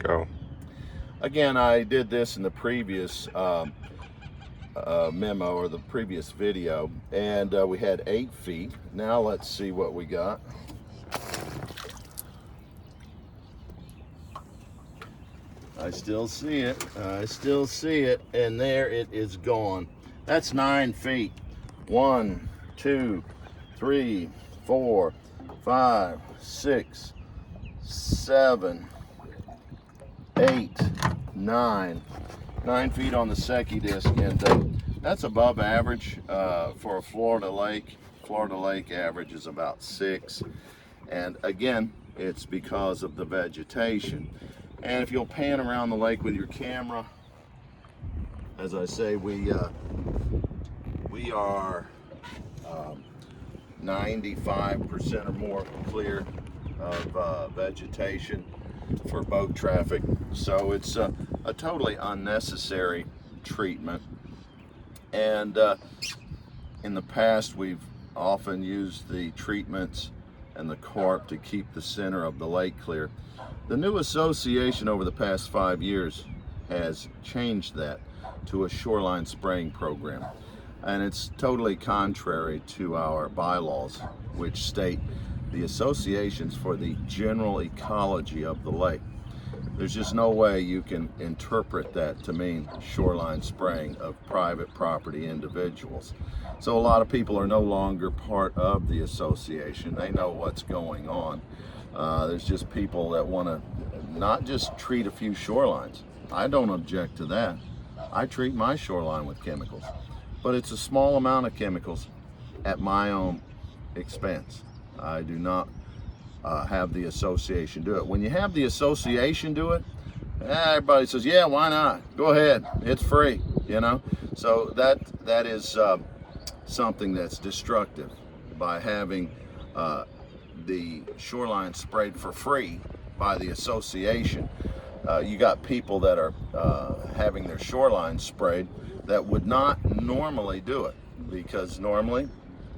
Go. Again, I did this in the previous memo or the previous video, and we had 8 feet. Now let's see what we got. I still see it. I still see it, and there it is gone. That's 9 feet. 1, 2, 3, 4, 5, 6, 7, 8, 9. 9 feet on the Secchi disc, and that's above average for a Florida lake. Florida lake average is about 6, and again, it's because of the vegetation. And if you'll pan around the lake with your camera, as I say, we are 95% or more clear of vegetation for boat traffic. So it's a totally unnecessary treatment. And in the past, we've often used the treatments and the carp to keep the center of the lake clear. The new association over the past 5 years has changed that to a shoreline spraying program. And it's totally contrary to our bylaws, which state the associations for the general ecology of the lake. There's just no way you can interpret that to mean shoreline spraying of private property individuals. So a lot of people are no longer part of the association. They know what's going on. There's just people that want to not just treat a few shorelines. I don't object to that. I treat my shoreline with chemicals, but it's a small amount of chemicals at my own expense. I do not have the association do it. When you have the association do it, everybody says, yeah, why not? Go ahead, it's free, you know? So that is something that's destructive. By having the shoreline sprayed for free by the association, you got people that are having their shoreline sprayed that would not normally do it, because normally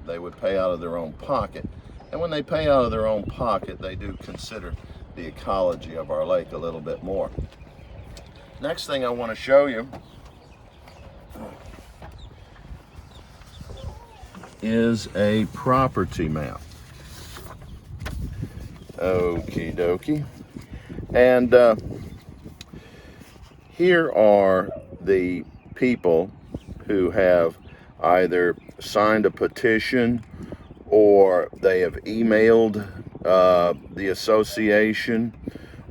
they would pay out of their own pocket. And when they pay out of their own pocket, they do consider the ecology of our lake a little bit more. Next thing I want to show you is a property map. Okie dokie. And here are the people who have either signed a petition or they have emailed the association,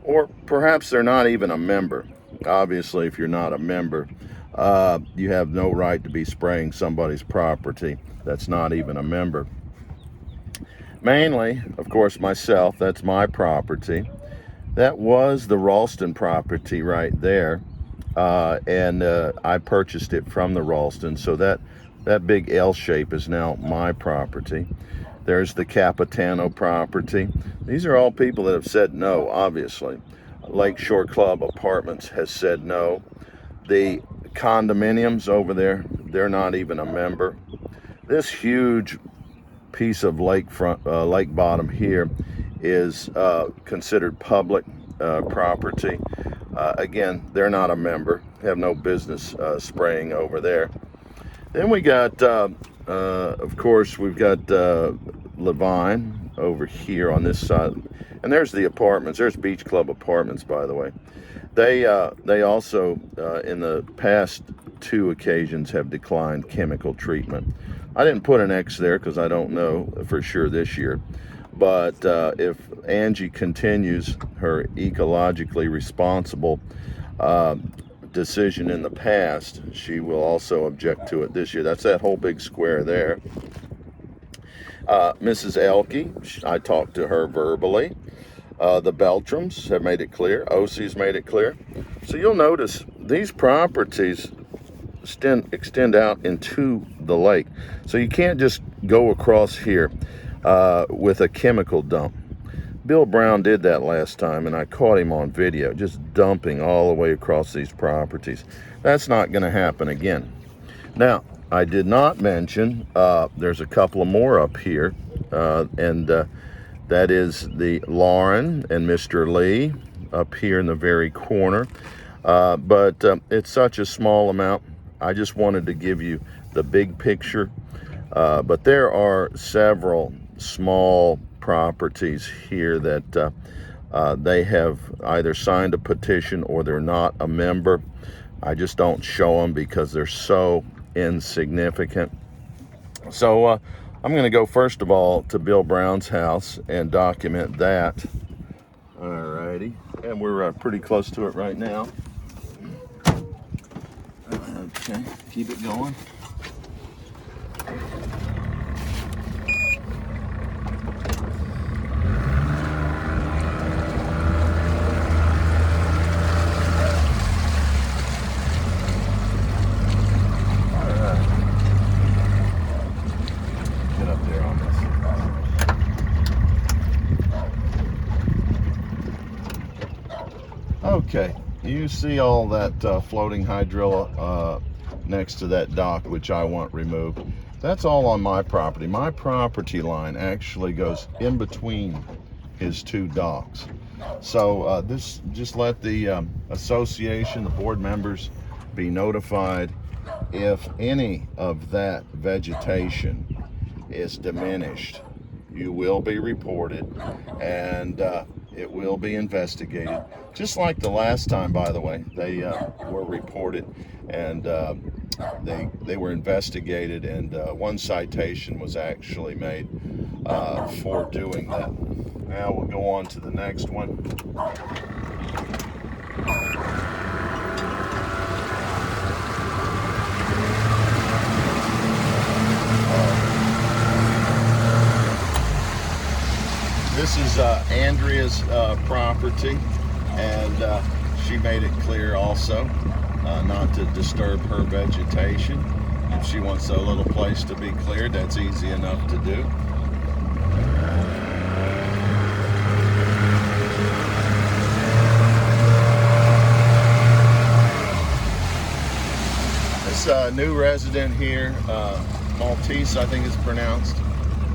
or perhaps they're not even a member. Obviously, if you're not a member, you have no right to be spraying somebody's property that's not even a member. Mainly, of course, myself, that's my property. That was the Ralston property right there, and I purchased it from the Ralston, so that big L shape is now my property. There's the Capitano property. These are all people that have said no, obviously. Lakeshore Club Apartments has said no. The condominiums over there, they're not even a member. This huge piece of lakefront, lake bottom here is considered public property. Again, they're not a member, have no business spraying over there. Then we got, of course, we've got Levine over here on this side. And there's the apartments. There's Beach Club Apartments, by the way. They also, in the past 2 occasions, have declined chemical treatment. I didn't put an X there because I don't know for sure this year. But if Angie continues her ecologically responsible decision in the past, she will also object to it this year. That's that whole big square there. Mrs. Elke, I talked to her verbally. The Beltrams have made it clear. OC's made it clear. So you'll notice these properties extend out into the lake. So you can't just go across here with a chemical dump. Bill Brown did that last time, and I caught him on video, just dumping all the way across these properties. That's not going to happen again. Now, I did not mention, there's a couple of more up here, and that is the Lauren and Mr. Lee. up here in the very corner. But it's such a small amount. I just wanted to give you the big picture. But there are several small properties here that they have either signed a petition or they're not a member. I just don't show them because they're so insignificant. So I'm going to go first of all to Bill Brown's house and document that. All righty, and we're pretty close to it right now. Okay, keep it going. Get up there on this. Okay, you see all that floating hydrilla next to that dock, which I want removed. That's all on my property. My property line actually goes in between his two docks. So this, just let the association, the board members be notified if any of that vegetation is diminished. You will be reported, and it will be investigated. Just like the last time, by the way, they were reported, and they were investigated, and one citation was actually made for doing that. Now we'll go on to the next one. This is Andrea's property, and she made it clear also not to disturb her vegetation. If she wants a little place to be cleared, that's easy enough to do. This new resident here, Maltese, I think it's pronounced,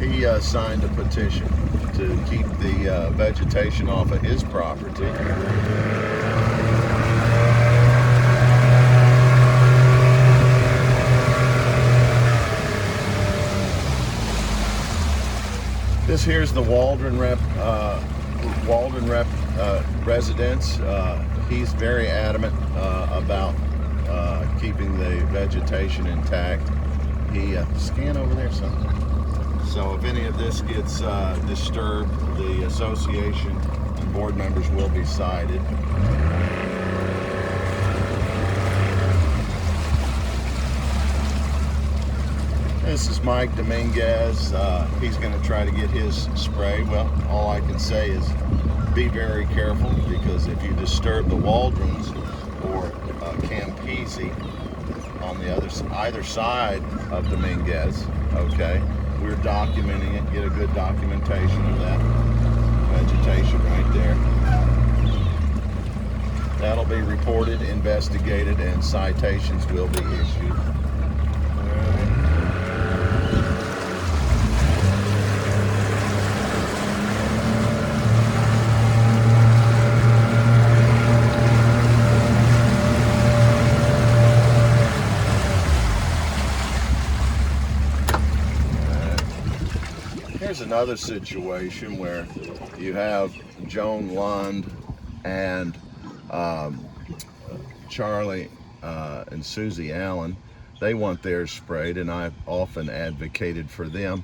he signed a petition to keep the vegetation off of his property. This here's the Waldron residence. He's very adamant about keeping the vegetation intact. He scan over there, son. So if any of this gets disturbed, the association and board members will be cited. This is Mike Dominguez. He's going to try to get his spray. Well, all I can say is be very careful, because if you disturb the Waldrons or Campisi on the either side of Dominguez, okay, we're documenting it. Get a good documentation of that vegetation right there. That'll be reported, investigated, and citations will be issued. Here's another situation where you have Joan Lund and Charlie and Susie Allen. They want theirs sprayed, and I've often advocated for them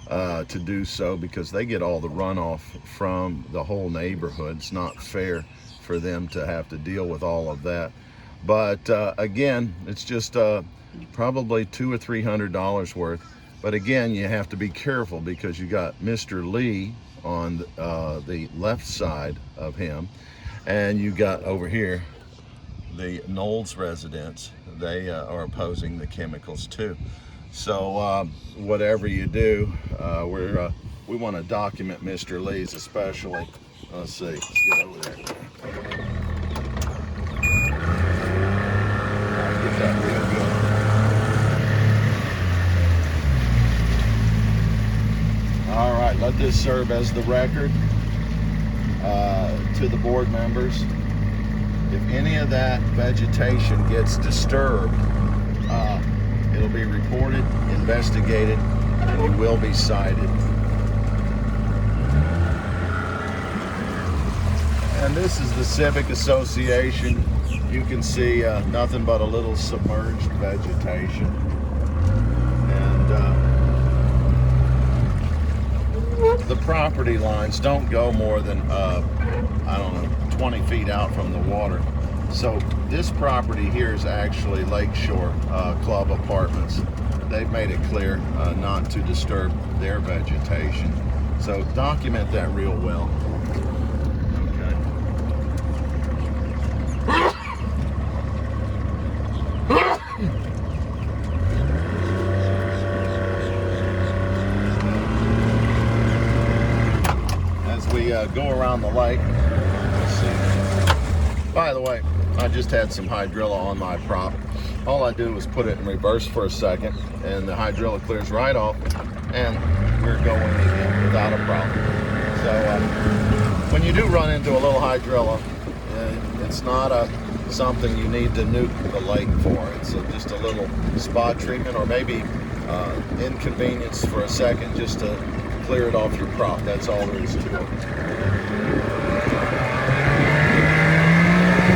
to do so, because they get all the runoff from the whole neighborhood. It's not fair for them to have to deal with all of that. But again, it's just probably $200 or $300 worth. But again, you have to be careful, because you got Mr. Lee on the left side of him, and you got over here the Knowles residents. They are opposing the chemicals too. So whatever you do, we want to document Mr. Lee's especially. Let's see. Let's get over there. Get that real good. All right, let this serve as the record. to the board members. If any of that vegetation gets disturbed, it'll be reported, investigated, and you will be cited. And this is the Civic Association. You can see nothing but a little submerged vegetation. And the property lines don't go more than, I don't know, 20 feet out from the water. So this property here is actually Lakeshore Club Apartments. They've made it clear not to disturb their vegetation. So document that real well. As we go around the lake, let's see. By the way, I just had some hydrilla on my prop. All I do is put it in reverse for a second, and the hydrilla clears right off, and we're going again without a problem. So when you do run into a little hydrilla, it's not something you need to nuke the lake for. It's just a little spot treatment, or maybe inconvenience for a second just to clear it off your prop. That's all there is to it.